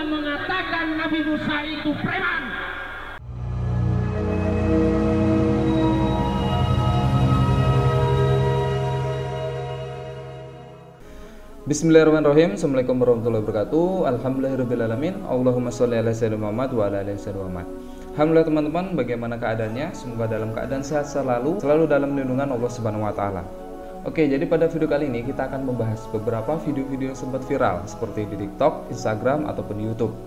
yang mengatakan Nabi Musa itu preman. Bismillahirrahmanirrahim. Assalamualaikum warahmatullahi wabarakatuh. Alhamdulillahirrahmanirrahim. Allahumma sholli ala sayyidina Muhammad wa ala ali sayyidina Muhammad. Alhamdulillah teman-teman, bagaimana keadaannya? Semoga dalam keadaan sehat selalu dalam lindungan Allah Subhanahu wa taala. Oke, jadi pada video kali ini kita akan membahas beberapa video-video yang sempat viral seperti di TikTok, Instagram ataupun di YouTube.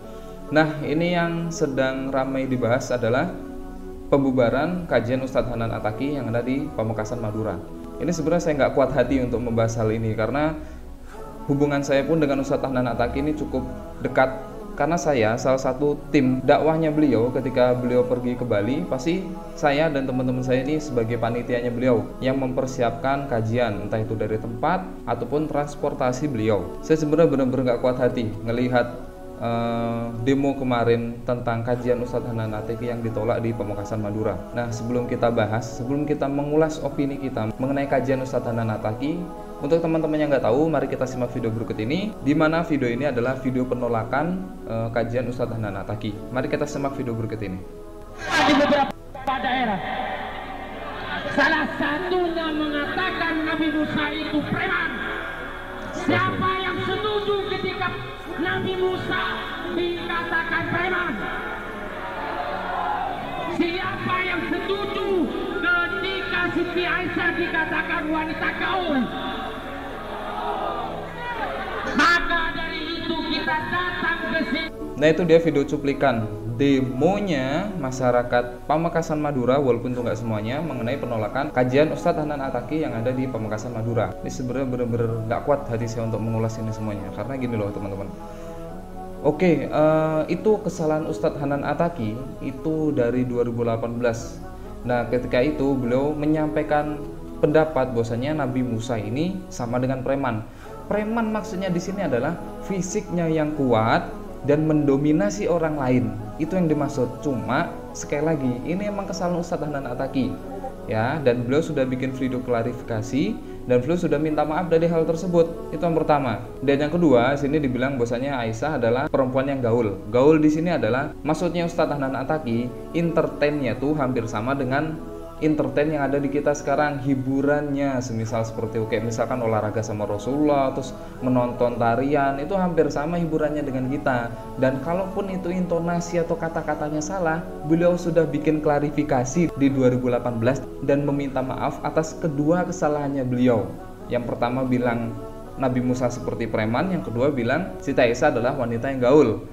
Nah, ini yang sedang ramai dibahas adalah pembubaran kajian Ustadz Hanan Attaqi yang ada di Pamekasan Madura. Ini sebenarnya saya nggak kuat hati untuk membahas hal ini karena hubungan saya pun dengan Ustadz Hanan Attaqi ini cukup dekat, karena saya salah satu tim dakwahnya beliau ketika beliau pergi ke Bali. Pasti saya dan teman-teman saya ini sebagai panitianya beliau yang mempersiapkan kajian, entah itu dari tempat ataupun transportasi beliau. Saya sebenarnya benar-benar gak kuat hati ngelihat demo kemarin tentang kajian Ustadz Hanan Attaqi yang ditolak di Pamekasan Madura. Nah, sebelum kita bahas, sebelum kita mengulas opini kita mengenai kajian Ustadz Hanan Attaqi, untuk teman-teman yang nggak tahu, mari kita simak video berikut ini, di mana video ini adalah video penolakan kajian Ustadz Hanan Attaqi. Mari kita simak video berikut ini. Di beberapa daerah, salah satunya mengatakan Nabi Musa itu preman. Siapa yang setuju ketika Nabi Musa dikatakan preman? Siapa yang setuju ketika Siti Aisyah dikatakan wanita gaul? Maka dari itu kita datang ke sini. Nah, itu dia video cuplikan demonya masyarakat Pamekasan Madura, walaupun itu nggak semuanya, mengenai penolakan kajian Ustadz Hanan Attaqi yang ada di Pamekasan Madura. Ini sebenarnya bener-bener nggak kuat hati saya untuk mengulas ini semuanya, karena gini loh teman-teman. Oke, itu kesalahan Ustadz Hanan Attaqi itu dari 2018. Nah, ketika itu beliau menyampaikan pendapat bahwasanya Nabi Musa ini sama dengan preman. Preman maksudnya di sini adalah fisiknya yang kuat dan mendominasi orang lain. Itu yang dimaksud. Cuma sekali lagi, ini emang kesalahan Ustadz Hanan Attaqi, ya. Dan beliau sudah bikin video klarifikasi dan beliau sudah minta maaf dari hal tersebut. Itu yang pertama. Dan yang kedua, sini dibilang bahwasanya Aisyah adalah perempuan yang gaul. Gaul di sini adalah maksudnya Ustadz Hanan Attaqi, entertainnya tuh hampir sama dengan entertain yang ada di kita sekarang, hiburannya semisal seperti misalkan olahraga sama Rasulullah, terus menonton tarian, itu hampir sama hiburannya dengan kita. Dan kalaupun itu intonasi atau kata-katanya salah, beliau sudah bikin klarifikasi di 2018 dan meminta maaf atas kedua kesalahannya beliau. Yang pertama bilang Nabi Musa seperti preman, yang kedua bilang Siti Aisyah adalah wanita yang gaul.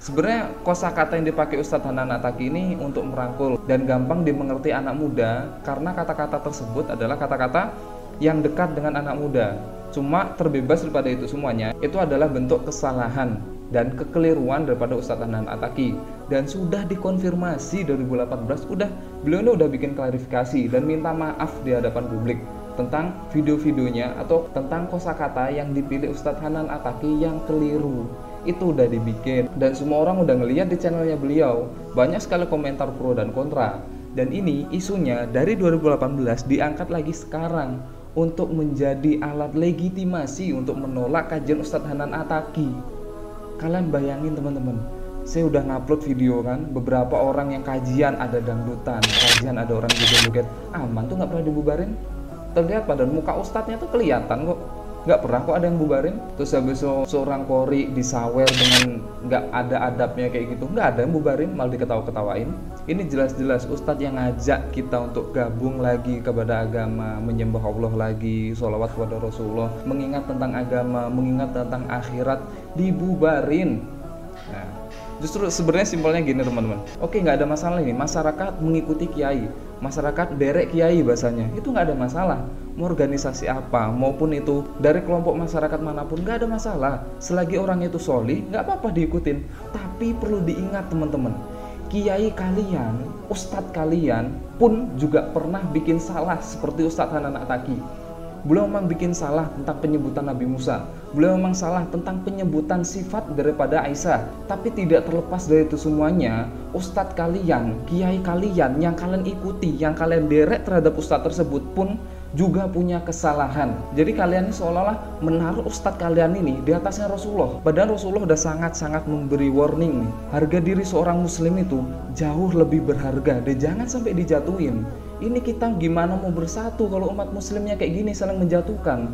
Sebenarnya kosakata yang dipakai Ustadz Hanan Attaqi ini untuk merangkul dan gampang dimengerti anak muda, karena kata-kata tersebut adalah kata-kata yang dekat dengan anak muda. Cuma terbebas daripada itu semuanya, itu adalah bentuk kesalahan dan kekeliruan daripada Ustadz Hanan Attaqi, dan sudah dikonfirmasi 2018, beliau ini udah bikin klarifikasi dan minta maaf di hadapan publik tentang video-videonya atau tentang kosakata yang dipilih Ustadz Hanan Attaqi yang keliru. Itu udah dibikin dan semua orang udah ngeliat di channelnya beliau. Banyak sekali komentar pro dan kontra. Dan ini isunya dari 2018 diangkat lagi sekarang untuk menjadi alat legitimasi untuk menolak kajian Ustadz Hanan Attaqi. Kalian bayangin teman-teman, saya udah ngupload video kan, beberapa orang yang kajian ada dangdutan, kajian ada orang joget-joget, aman tuh nggak pernah dibubarin. Terlihat pada muka ustadznya tuh kelihatan kok, nggak pernah kok ada yang bubarin. Terus habis seorang kori disawer dengan nggak ada adabnya kayak gitu, nggak ada yang bubarin, malah diketawa-ketawain. Ini jelas-jelas ustadz yang ngajak kita untuk gabung lagi kepada agama, menyembah Allah lagi, sholawat kepada Rasulullah, mengingat tentang agama, mengingat tentang akhirat, dibubarin. Nah, justru sebenarnya simpelnya gini teman-teman. Oke, nggak ada masalah ini, masyarakat mengikuti kiai, masyarakat derek kiai bahasanya, itu nggak ada masalah. Mau organisasi apa maupun itu dari kelompok masyarakat manapun, nggak ada masalah. Selagi orang itu sholih, nggak apa-apa diikutin. Tapi perlu diingat teman-teman, kiai kalian, ustadz kalian pun juga pernah bikin salah seperti Ustadz Hanan Attaqi. Beliau memang bikin salah tentang penyebutan Nabi Musa, beliau memang salah tentang penyebutan sifat daripada Aisyah. Tapi tidak terlepas dari itu semuanya, ustadz kalian, kiai kalian yang kalian ikuti, yang kalian derek terhadap ustadz tersebut pun juga punya kesalahan. Jadi kalian ini seolah-olah menaruh ustadz kalian ini di atasnya Rasulullah. Padahal Rasulullah udah sangat-sangat memberi warning nih. Harga diri seorang muslim itu jauh lebih berharga dan jangan sampai dijatuhin. Ini kita gimana mau bersatu kalau umat muslimnya kayak gini saling menjatuhkan.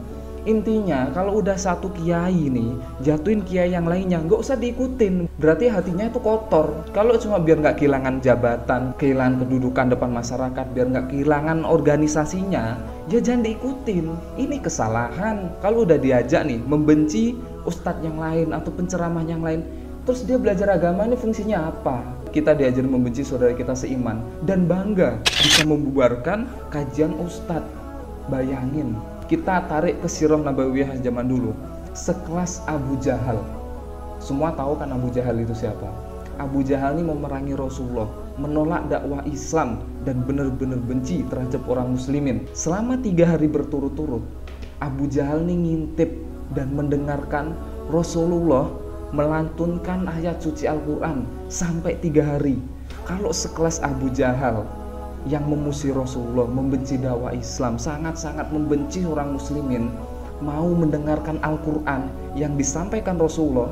Intinya kalau udah satu kiai nih jatuhin kiai yang lainnya, nggak usah diikutin. Berarti hatinya itu kotor. Kalau cuma biar nggak kehilangan jabatan, kehilangan kedudukan depan masyarakat, biar nggak kehilangan organisasinya, ya jangan diikutin. Ini kesalahan. Kalau udah diajak nih membenci ustadz yang lain atau penceramah yang lain, terus dia belajar agama ini fungsinya apa? Kita diajar membenci saudara kita seiman dan bangga bisa membubarkan kajian ustadz. Bayangin, kita tarik ke sirah nabawiyah zaman dulu, sekelas Abu Jahal. Semua tahu kan Abu Jahal itu siapa? Abu Jahal ini memerangi Rasulullah, menolak dakwah Islam dan benar-benar benci terhadap orang muslimin. Selama 3 hari berturut-turut, Abu Jahal ini ngintip dan mendengarkan Rasulullah melantunkan ayat suci Al-Quran sampai 3 hari. Kalau sekelas Abu Jahal yang memusuhi Rasulullah, membenci dakwah Islam, sangat-sangat membenci orang muslimin, mau mendengarkan Al-Quran yang disampaikan Rasulullah,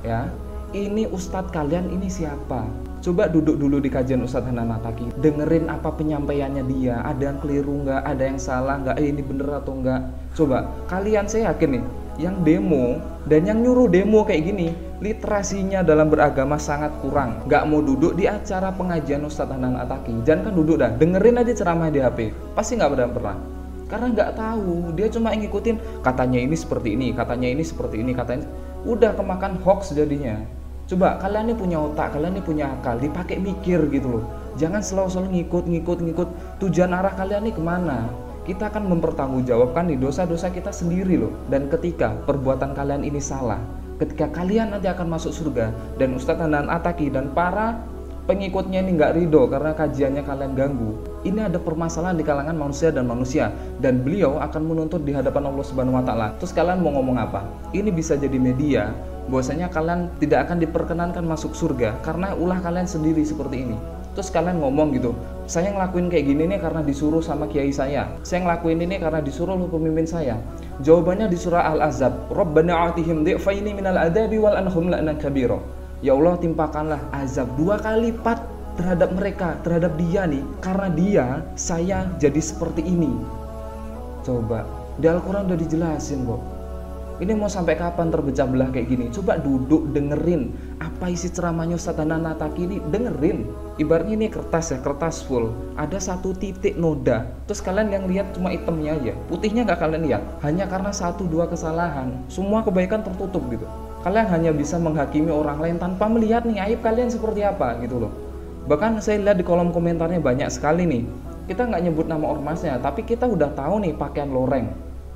ya, ini ustadz kalian ini siapa? Coba duduk dulu di kajian Ustadz Hanan Attaqi, dengerin apa penyampaiannya dia, ada yang keliru nggak, ada yang salah nggak, ini bener atau nggak. Coba, kalian saya yakin nih, yang demo dan yang nyuruh demo kayak gini, literasinya dalam beragama sangat kurang. Nggak mau duduk di acara pengajian Ustadz Hanan Attaqi, jangan kan duduk dah, dengerin aja ceramah di HP, pasti nggak pernah. Karena nggak tahu, dia cuma ngikutin katanya ini seperti ini, katanya ini seperti ini, katanya udah kemakan hoax jadinya. Coba kalian ini punya otak, kalian ini punya akal, dipakai mikir gitu loh. Jangan selalu ngikut. Tujuan arah kalian ini kemana? Kita akan mempertanggungjawabkan nih dosa-dosa kita sendiri loh. Dan ketika perbuatan kalian ini salah, ketika kalian nanti akan masuk surga dan Ustadz Hanan Attaqi dan para pengikutnya ini nggak ridho karena kajiannya kalian ganggu, ini ada permasalahan di kalangan manusia dan manusia, dan beliau akan menuntut di hadapan Allah Subhanahu wa Ta'ala. Terus kalian mau ngomong apa? Ini bisa jadi media bahwasanya kalian tidak akan diperkenankan masuk surga karena ulah kalian sendiri seperti ini. Terus kalian ngomong gitu, saya ngelakuin kayak gini nih karena disuruh sama kiai saya ngelakuin ini karena disuruh oleh pemimpin saya. Jawabannya di surah Al-Ahzab, Rabbana atihim dhi'faini minal adabi wal anhum la'nan kabira. Ya Allah, timpakanlah azab 2 kali lipat terhadap mereka, terhadap dia nih, karena dia saya jadi seperti ini. Coba di Al-Quran udah dijelasin kok. Ini mau sampai kapan terpecah belah kayak gini? Coba duduk dengerin apa isi ceramahnya Ustadz Hanan Attaqi ini, dengerin. Ibaratnya ini kertas ya, kertas full, ada 1 titik noda, terus kalian yang lihat cuma hitamnya aja, putihnya nggak kalian lihat, hanya karena 1-2 kesalahan, semua kebaikan tertutup gitu. Kalian hanya bisa menghakimi orang lain tanpa melihat nih aib kalian seperti apa gitu loh. Bahkan saya lihat di kolom komentarnya banyak sekali nih, kita nggak nyebut nama ormasnya, tapi kita udah tahu nih pakaian loreng,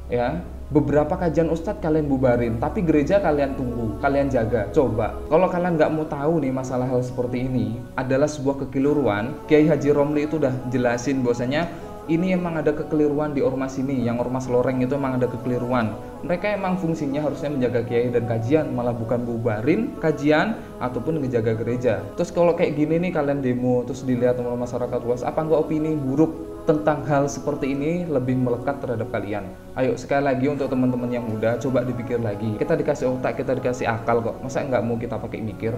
ya. Beberapa kajian ustadz kalian bubarin, tapi gereja kalian tunggu, kalian jaga. Coba, kalau kalian nggak mau tahu nih masalah hal seperti ini adalah sebuah kekeliruan, Kiai Haji Romli itu udah jelasin bahwasanya ini emang ada kekeliruan di ormas ini, yang ormas loreng itu emang ada kekeliruan. Mereka emang fungsinya harusnya menjaga kiai dan kajian, malah bukan bubarin kajian ataupun ngejaga gereja. Terus kalau kayak gini nih kalian demo, terus dilihat oleh masyarakat luas, apa nggak opini buruk tentang hal seperti ini lebih melekat terhadap kalian? Ayo sekali lagi untuk teman-teman yang muda, coba dipikir lagi. Kita dikasih otak, kita dikasih akal kok. Masa nggak mau kita pakai mikir,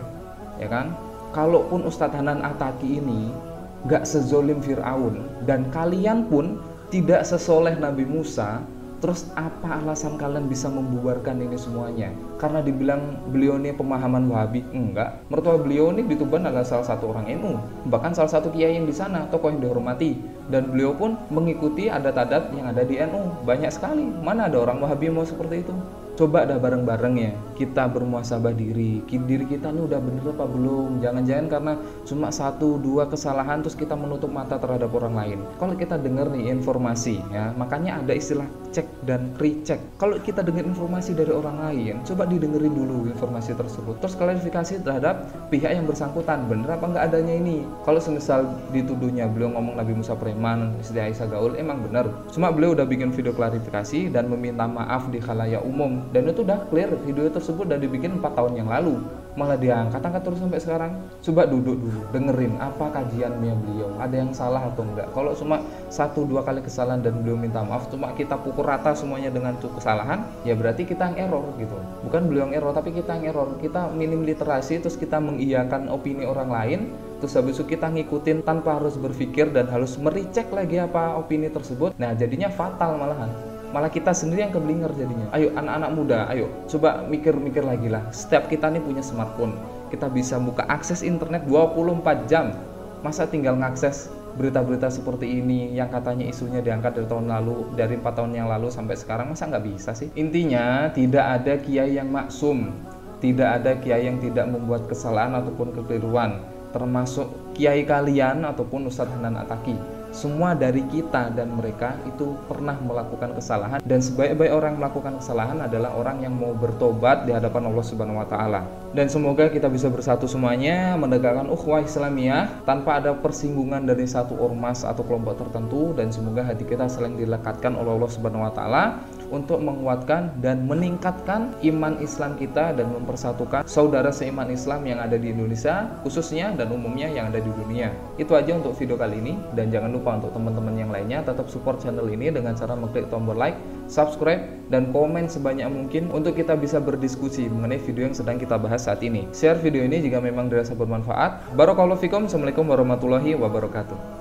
ya kan? Kalaupun Ustadz Hanan Attaqi ini nggak sezolim Fir'aun dan kalian pun tidak sesoleh Nabi Musa, terus apa alasan kalian bisa membubarkan ini semuanya? Karena dibilang beliau ini pemahaman Wahabi? Enggak. Mertua beliau ini di Tuban adalah salah satu orang NU, bahkan salah satu kiai yang di sana, tokoh yang dihormati, dan beliau pun mengikuti adat-adat yang ada di NU. Banyak sekali. Mana ada orang Wahabi mau seperti itu? Coba dah bareng-bareng ya kita bermuhasabah diri kita ini udah bener apa belum. Jangan-jangan karena cuma 1-2 kesalahan terus kita menutup mata terhadap orang lain. Kalau kita dengar nih informasi ya, makanya ada istilah cek dan recheck. Kalau kita dengar informasi dari orang lain, coba didengerin dulu informasi tersebut, terus klarifikasi terhadap pihak yang bersangkutan, bener apa nggak adanya ini. Kalau semisal dituduhnya beliau ngomong Nabi Musa preman, Siti Aisyah gaul, emang bener, cuma beliau udah bikin video klarifikasi dan meminta maaf di khalayak umum Dan itu udah clear, video tersebut udah dibikin 4 tahun yang lalu, malah diangkat-angkat terus sampai sekarang. Coba duduk dulu, dengerin apa kajiannya beliau, ada yang salah atau enggak. Kalau cuma 1-2 kali kesalahan dan beliau minta maaf, cuma kita pukul rata semuanya dengan kesalahan, ya berarti kita yang error gitu. Bukan beliau yang error, tapi kita yang error. Kita minim literasi, terus kita mengiyakan opini orang lain, terus habis itu kita ngikutin tanpa harus berpikir dan harus mericek lagi apa opini tersebut. Nah jadinya fatal malahan. Malah kita sendiri yang keblinger jadinya. Ayo anak-anak muda, ayo coba mikir-mikir lagi lah. Setiap kita nih punya smartphone, kita bisa buka akses internet 24 jam. Masa tinggal ngakses berita-berita seperti ini yang katanya isunya diangkat dari tahun lalu, dari 4 tahun yang lalu sampai sekarang, masa nggak bisa sih? Intinya tidak ada kiai yang maksum, tidak ada kiai yang tidak membuat kesalahan ataupun kekeliruan, termasuk kiai kalian ataupun Ustadz Hanan Attaqi. Semua dari kita dan mereka itu pernah melakukan kesalahan, dan sebaik-baik orang melakukan kesalahan adalah orang yang mau bertobat di hadapan Allah Subhanahu wa taala. Dan semoga kita bisa bersatu semuanya menegakkan ukhuwah Islamiyah tanpa ada persinggungan dari satu ormas atau kelompok tertentu, dan semoga hati kita saling dilekatkan oleh Allah Subhanahu wa taala untuk menguatkan dan meningkatkan iman Islam kita dan mempersatukan saudara seiman Islam yang ada di Indonesia khususnya dan umumnya yang ada di dunia. Itu aja untuk video kali ini, dan jangan lupa untuk teman-teman yang lainnya tetap support channel ini dengan cara mengklik tombol like, subscribe, dan komen sebanyak mungkin untuk kita bisa berdiskusi mengenai video yang sedang kita bahas saat ini. Share video ini jika memang dirasa bermanfaat. Barakallahu fikum. Assalamualaikum warahmatullahi wabarakatuh.